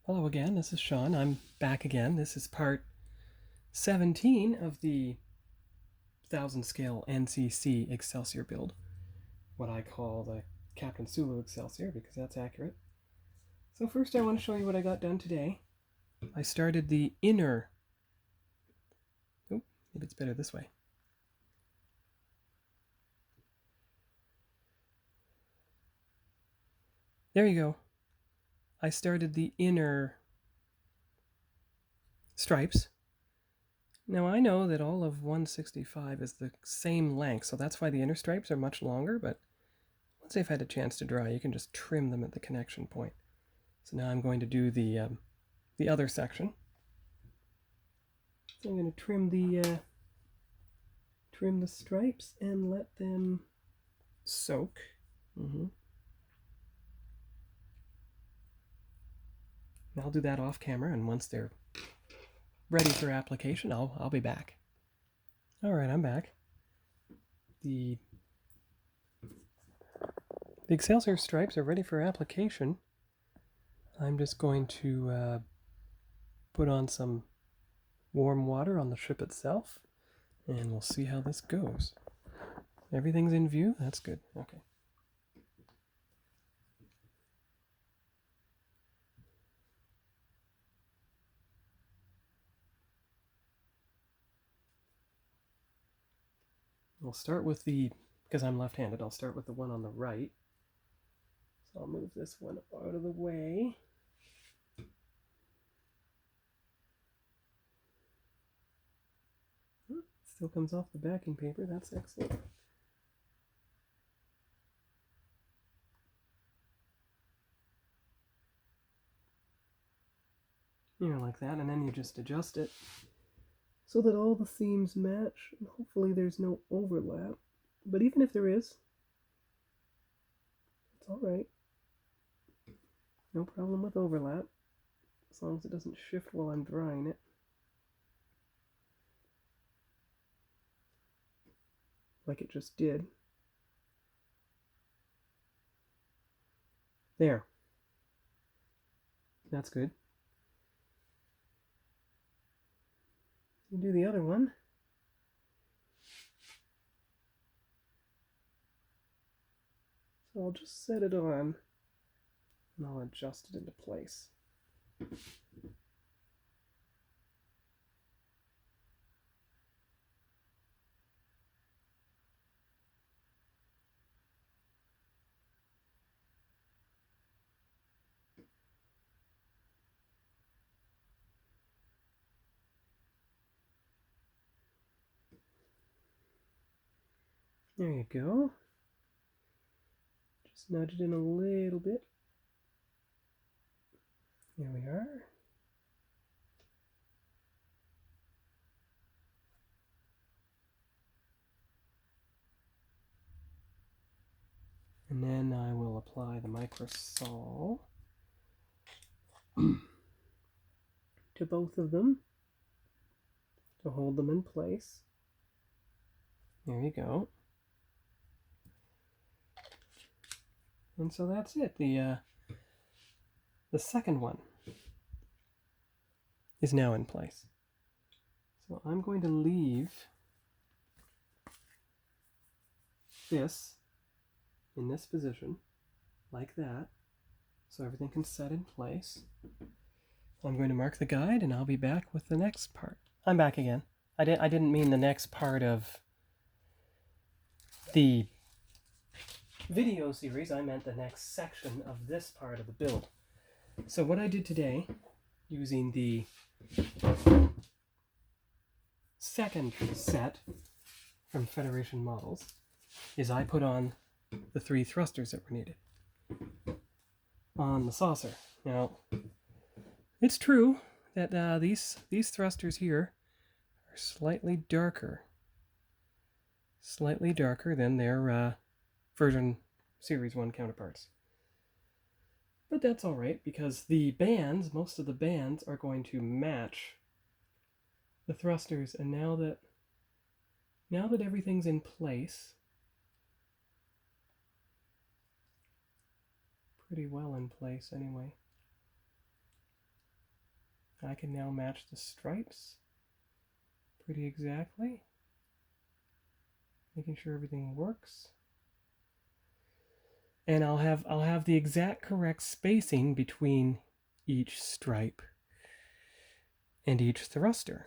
Hello again, this is Sean. I'm back again. This is part 17 of the 1000 scale NCC Excelsior build. What I call the Captain Sulu Excelsior because that's accurate. So first I want to show you what I got done today. I started the inner... Oh, maybe it's better this way. There you go. I started the inner stripes. Now I know that all of 165 is the same length, so that's why the inner stripes are much longer, but once they've had a chance to dry, you can just trim them at the connection point. So now I'm going to do the other section. So I'm going to trim the stripes and let them soak. I'll do that off camera, and once they're ready for application, I'll be back. All right, I'm back. The Excelsior stripes are ready for application. I'm just going to put on some warm water on the ship itself, and we'll see how this goes. Everything's in view? That's good. Okay. We'll start with because I'm left-handed, I'll start with the one on the right. So I'll move this one out of the way. Still comes off the backing paper, that's excellent. Like that, and then you just adjust it so that all the seams match, and hopefully there's no overlap. But even if there is, it's alright. No problem with overlap, as long as it doesn't shift while I'm drying it. Like it just did. There. That's good. You do the other one. So I'll just set it on, and I'll adjust it into place. There you go. Just nudge it in a little bit. There we are. And then I will apply the microsol to both of them to hold them in place. There you go. And so that's it. The second one is now in place. So I'm going to leave this in this position like that, so everything can set in place. I'm going to mark the guide, and I'll be back with the next part. I'm back again. I didn't mean the next part of the video series. I meant the next section of this part of the build. So what I did today, using the second set from Federation Models, is I put on the 3 thrusters that were needed on the saucer. Now, it's true that these thrusters here are slightly darker than their version Series 1 counterparts. But that's alright, because the bands, most of the bands, are going to match the thrusters, and now that everything's in place, pretty well in place anyway, I can now match the stripes pretty exactly, making sure everything works. And I'll have the exact correct spacing between each stripe and each thruster.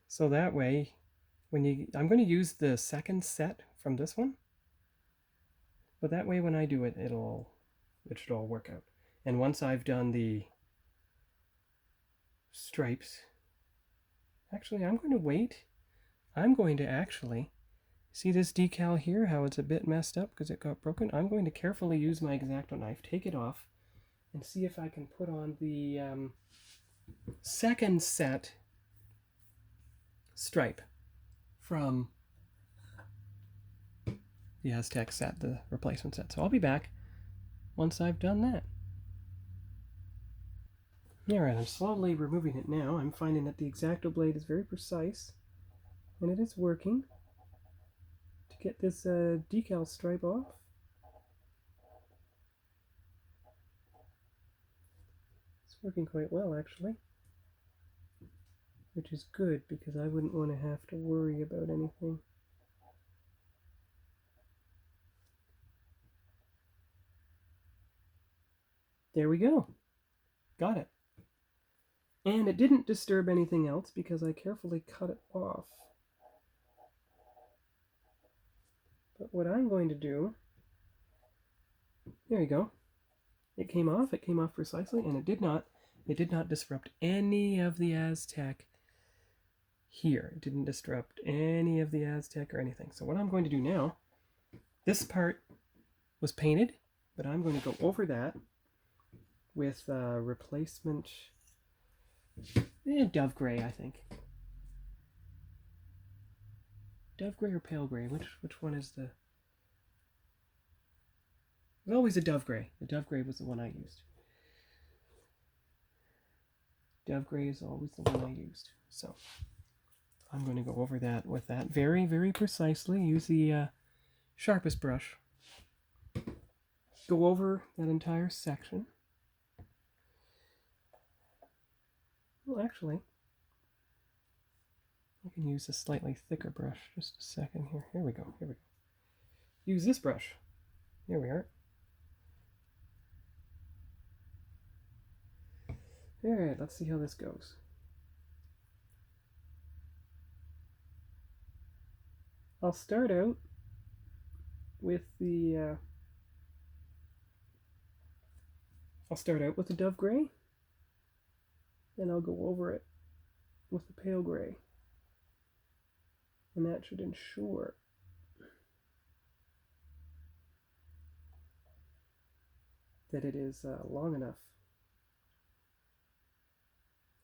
So that way, I'm going to use the second set from this one, but that way when I do it, it should all work out. And once I've done the stripes, actually I'm going to wait. I'm going to actually see this decal here, how it's a bit messed up because it got broken. I'm going to carefully use my X-Acto knife, take it off, and see if I can put on the second set stripe from the Aztec set, the replacement set. So I'll be back once I've done that. Alright, I'm slowly removing it now. I'm finding that the X-Acto blade is very precise, and it is working to get this decal stripe off. It's working quite well, actually, which is good because I wouldn't want to have to worry about anything. There we go. Got it. And it didn't disturb anything else because I carefully cut it off. But what I'm going to do, there you go. It came off precisely, and it did not disrupt any of the Aztec here. It didn't disrupt any of the Aztec or anything. So what I'm going to do now, this part was painted, but I'm going to go over that with replacement dove gray, I think. Dove gray or pale gray? Which one is the... There's always a dove gray. The dove gray was the one I used. Dove gray is always the one I used. So I'm going to go over that with that very, very precisely. Use the sharpest brush. Go over that entire section. Well, actually, I can use a slightly thicker brush. Just a second here. Here we go. Here we go. Use this brush. Here we are. Alright, let's see how this goes. I'll start out with the dove gray, then I'll go over it with the pale gray, and that should ensure that it is long enough.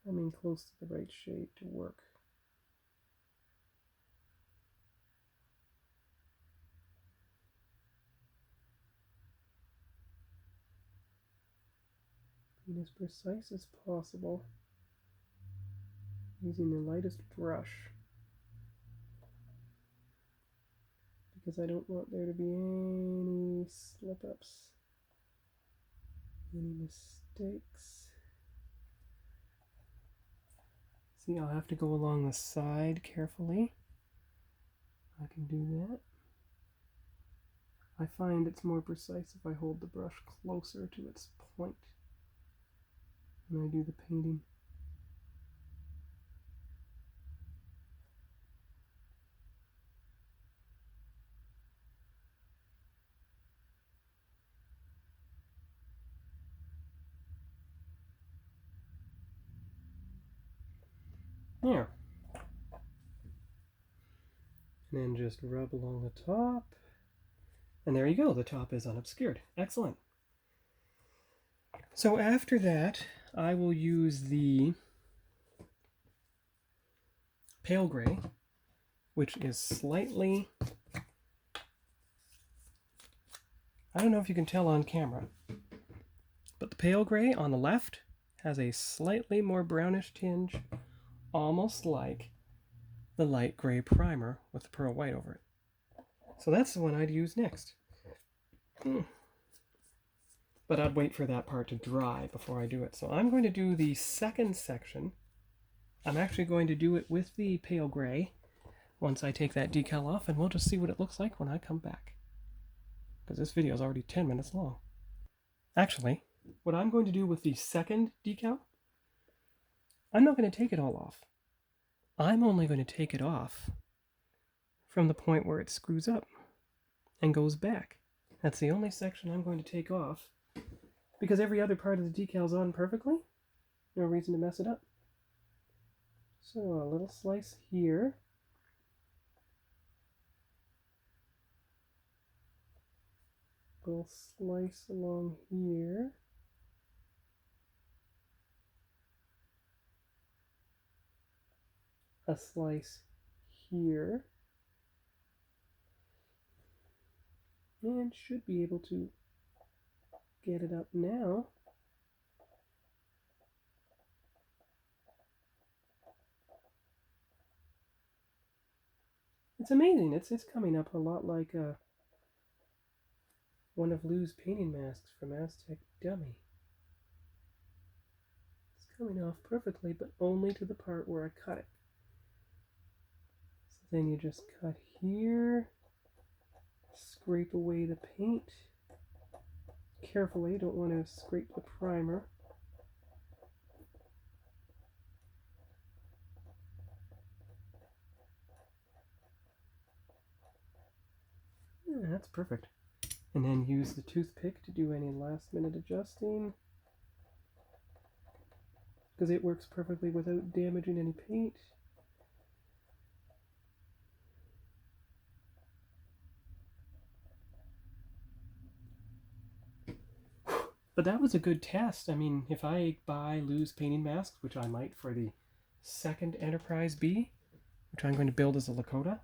I mean, close to the right shade to work. Being as precise as possible, using the lightest brush, because I don't want there to be any slip-ups, any mistakes. See, I'll have to go along the side carefully. I can do that. I find it's more precise if I hold the brush closer to its point when I do the painting. There. And then just rub along the top. And there you go, the top is unobscured. Excellent. So after that, I will use the pale gray, which is slightly... I don't know if you can tell on camera, but the pale gray on the left has a slightly more brownish tinge, almost like the light gray primer with the pearl white over it. So that's the one I'd use next. but I'd wait for that part to dry before I do it. So I'm going to do the second section. I'm actually going to do it with the pale gray once I take that decal off, and we'll just see what it looks like when I come back. Because this video is already 10 minutes long. Actually, what I'm going to do with the second decal, I'm not going to take it all off. I'm only going to take it off from the point where it screws up and goes back. That's the only section I'm going to take off, because every other part of the decal is on perfectly. No reason to mess it up. So a little slice here. A little slice along here. A slice here. And should be able to get it up now. It's amazing. It's coming up a lot like one of Lou's painting masks from Aztec Dummy. It's coming off perfectly, but only to the part where I cut it. So then you just cut here, scrape away the paint. Carefully, don't want to scrape the primer. Yeah, that's perfect. And then use the toothpick to do any last minute adjusting, because it works perfectly without damaging any paint. But that was a good test. I mean, if I buy Lou's painting masks, which I might for the second Enterprise B, which I'm going to build as a Lakota,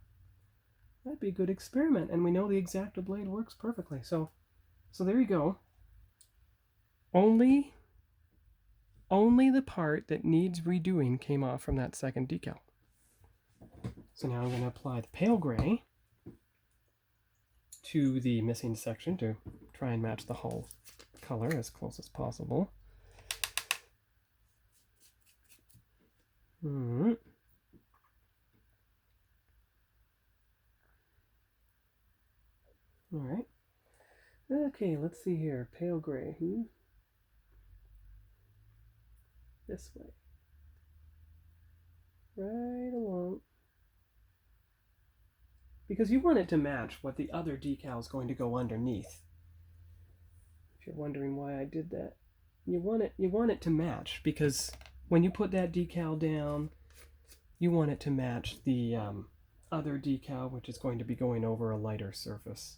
that'd be a good experiment. And we know the X-Acto blade works perfectly. So there you go. Only the part that needs redoing came off from that second decal. So now I'm going to apply the pale gray to the missing section to try and match the hull color as close as possible. All right. Okay, let's see here. Pale gray. This way. Right along. Because you want it to match what the other decal is going to go underneath. If you're wondering why I did that, you want it to match, because when you put that decal down, you want it to match the other decal, which is going to be going over a lighter surface.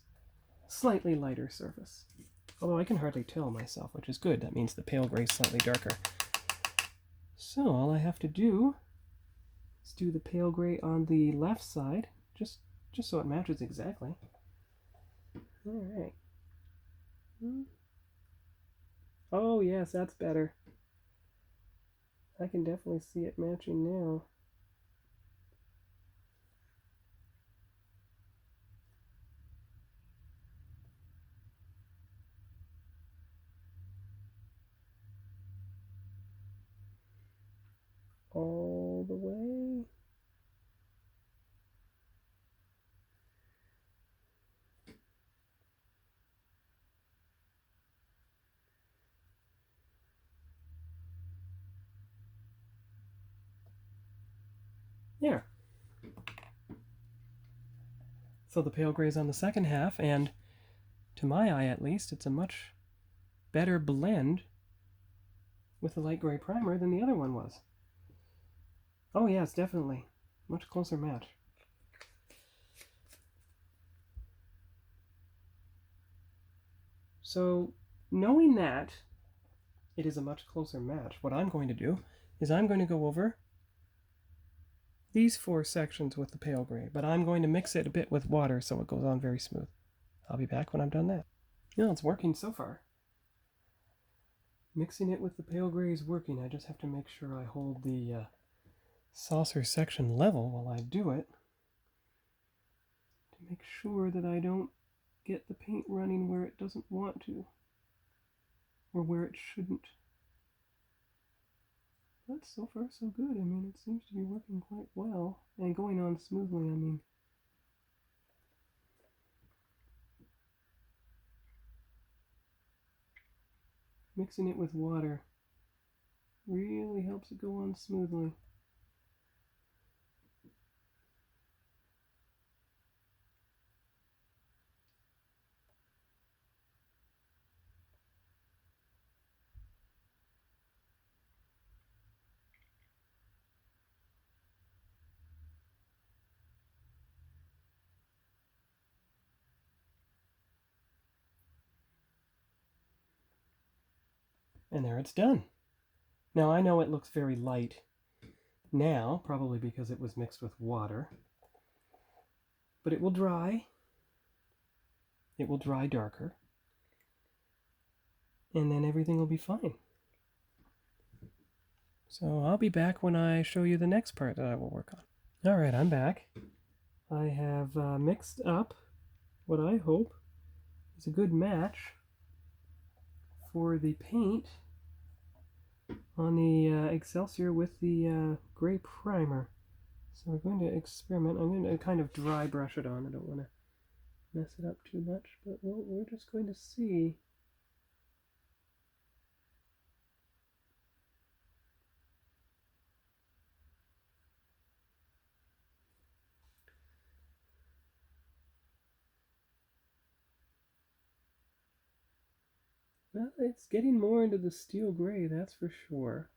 Slightly lighter surface. Although I can hardly tell myself, which is good. That means the pale gray is slightly darker. So all I have to do is do the pale gray on the left side, just so it matches exactly. All right. Oh yes, that's better. I can definitely see it matching now. All the way. There. So the pale gray's on the second half, and to my eye at least, it's a much better blend with the light gray primer than the other one was. Oh yes, definitely. Much closer match. So knowing that it is a much closer match, what I'm going to do is I'm going to go over these 4 sections with the pale gray, but I'm going to mix it a bit with water so it goes on very smooth. I'll be back when I've done that. Yeah, it's working so far. Mixing it with the pale gray is working. I just have to make sure I hold the saucer section level while I do it, to make sure that I don't get the paint running where it doesn't want to. or where it shouldn't. But so far so good. I mean, it seems to be working quite well and going on smoothly. I mean, mixing it with water really helps it go on smoothly. And there it's done. Now I know it looks very light now, probably because it was mixed with water, but it will dry. It will dry darker, and then everything will be fine. So I'll be back when I show you the next part that I will work on. All right, I'm back. I have mixed up what I hope is a good match for the paint on the Excelsior with the gray primer. So we're going to experiment. I'm going to kind of dry brush it on. I don't want to mess it up too much, but we're just going to see. Well, it's getting more into the steel gray, that's for sure.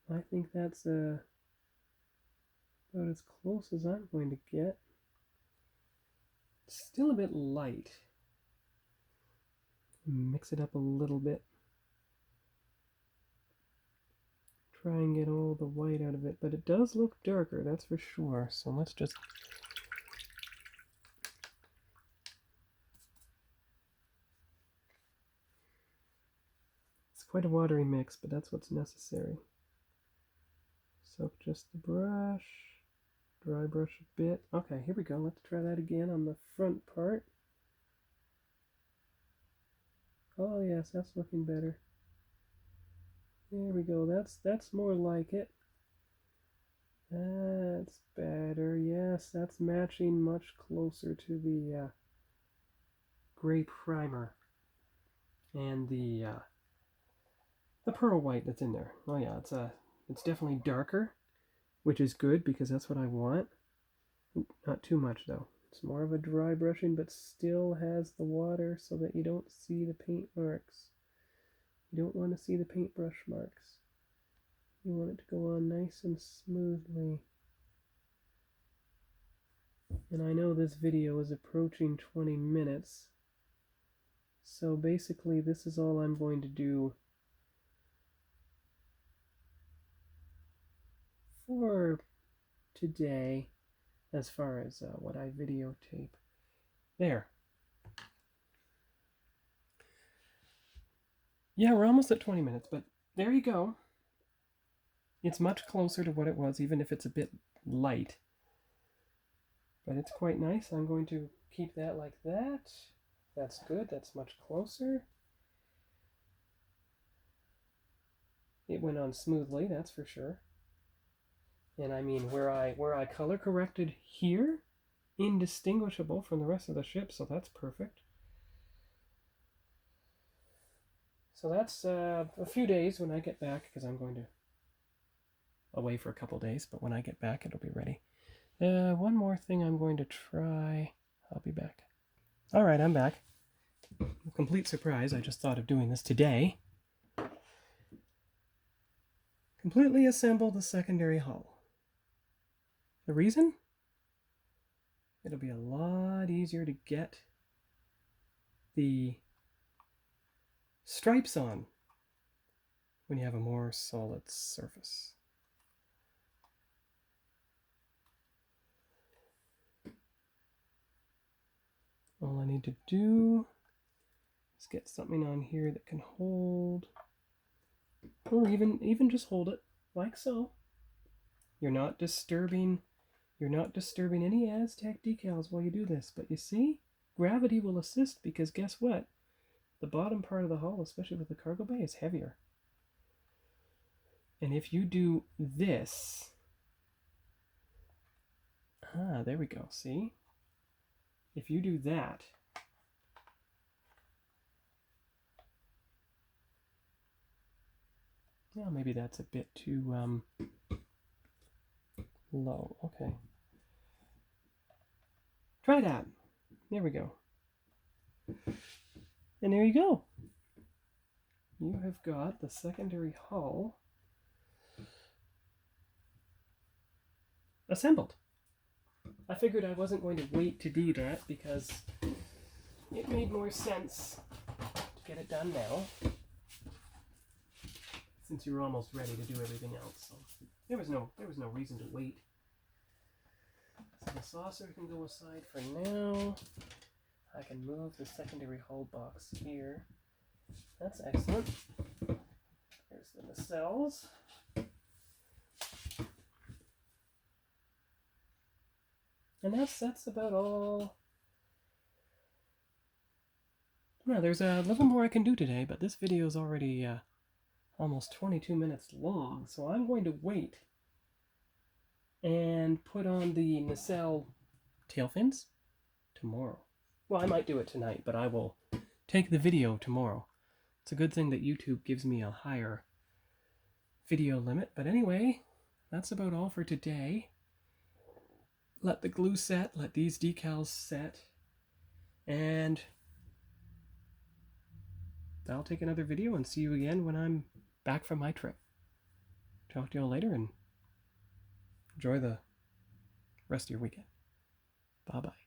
I think that's about as close as I'm going to get. It's still a bit light. Mix it up a little bit. Try and get all the white out of it, but it does look darker, that's for sure. So let's just... It's quite a watery mix, but that's what's necessary. Soak just the brush, dry brush a bit. Okay, here we go. Let's try that again on the front part. Oh yes, that's looking better. There we go. That's more like it. That's better. Yes, that's matching much closer to the gray primer and the pearl white that's in there. Oh yeah, it's definitely darker, which is good because that's what I want. Not too much though. It's more of a dry brushing, but still has the water so that you don't see the paint marks. You don't want to see the paintbrush marks. You want it to go on nice and smoothly. And I know this video is approaching 20 minutes. So basically this is all I'm going to do for today as far as what I videotape. There. Yeah, we're almost at 20 minutes, but there you go. It's much closer to what it was, even if it's a bit light. But it's quite nice. I'm going to keep that like that. That's good. That's much closer. It went on smoothly, that's for sure. And I mean, where I color corrected here, indistinguishable from the rest of the ship, so that's perfect. So that's a few days when I get back, because I'm going to away for a couple days, but when I get back, it'll be ready. One more thing I'm going to try. I'll be back. All right, I'm back. A complete surprise. I just thought of doing this today. Completely assemble the secondary hull. The reason? It'll be a lot easier to get the stripes on when you have a more solid surface. All I need to do is get something on here that can hold, or even just hold it like so. You're not disturbing any Aztec decals while you do this, but you see, gravity will assist because guess what? the bottom part of the hull, especially with the cargo bay, is heavier. And if you do this, there we go, see? If you do that, well, maybe that's a bit too low. Okay. Try that. There we go. And there you go. You have got the secondary hull assembled. I figured I wasn't going to wait to do that because it made more sense to get it done now, since you were almost ready to do everything else. So there was no reason to wait. So the saucer can go aside for now. I can move the secondary hull box here. That's excellent. There's the nacelles. And that's about all. Well, there's a little more I can do today, but this video is already almost 22 minutes long, so I'm going to wait and put on the nacelle tail fins tomorrow. Well, I might do it tonight, but I will take the video tomorrow. It's a good thing that YouTube gives me a higher video limit. But anyway, that's about all for today. Let the glue set, let these decals set, and I'll take another video and see you again when I'm back from my trip. Talk to you all later and enjoy the rest of your weekend. Bye-bye.